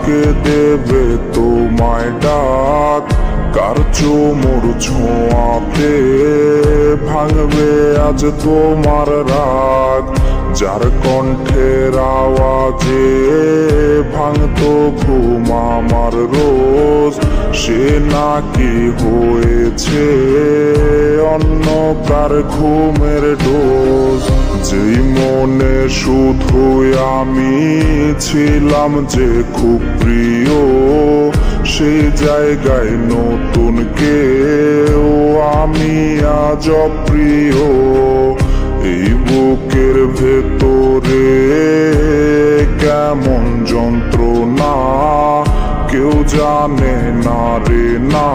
কে দেবে তোমায় ডাক? কার চুমুর ছোঁয়াতে ভাঙবে আজ তোমার রাগ? যার কণ্ঠের আওয়াজে ভাঙতো ঘুম আমার রোজ, সে নাকি হয়েছে অন্য কার ঘুমের ডোজ। যেই মনে শুধুই আমি ছিলাম যে খুব প্রিয়, সেই জায়গায় নতুন কেউ আমি আজ অপ্রিয়। এই বুকের ভেতরে কেমন যন্ত্রণা কেউ জানে না রে না,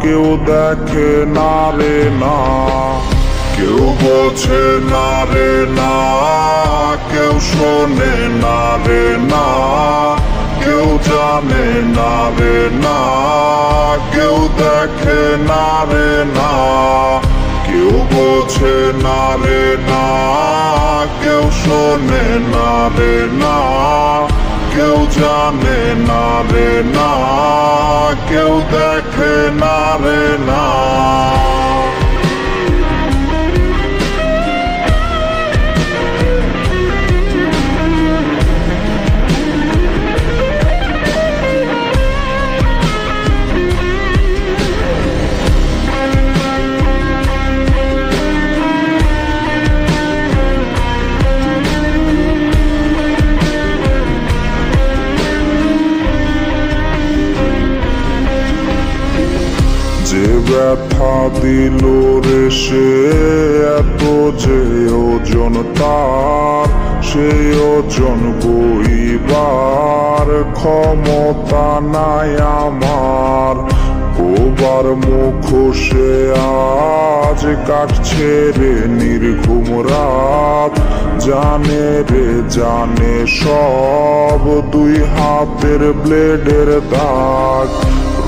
কেউ দেখে না রে না, কেউ বোঝে না রে না, কেউ শোনে না রে না, কেউ জানে না রে না, কেউ দেখে না রে না, কেউ বোঝে না রে না, কেউ শোনে না রে না, কেউ জানে না রে না, কেউ দেখে না রে না। যে ব্যথা দিল রে সে এত যে ওজন তার, সেই ওজন বইবার ক্ষমতা নাই আমার। ওবার মুখোশে আজ কাটছে রে নির্ঘুম রাত, জানে রে জানে সব দুই হাতের ব্লেডের দাগ।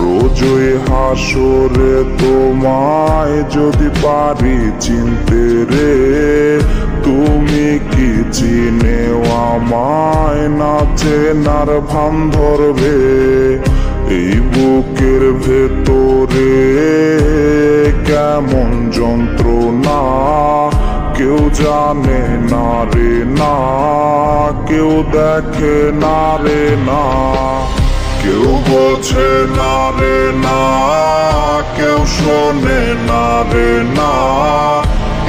রোজই হাসরে তোমায় যদি পারি চিনতে রে, তুমি কি চিনেও আমায় না চেনার ভান ধরবে? এই বুকের ভেতরে কেমন যন্ত্রণা কেউ জানে না রে না, কেউ দেখে না রে না, কেউ বোঝে না রে না, কেউ শোনে না রে না,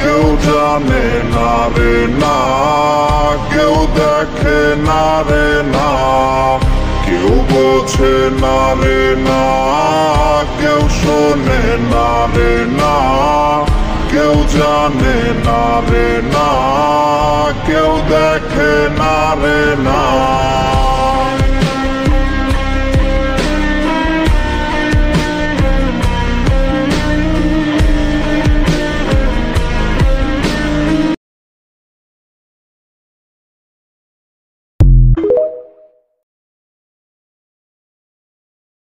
কেউ জানে না রে না, কেউ দেখে না রে না, কেউ বোঝে না রে না, কেউ শোনে না রে না, কেউ জানে না রে না, কেউ দেখে না রে না।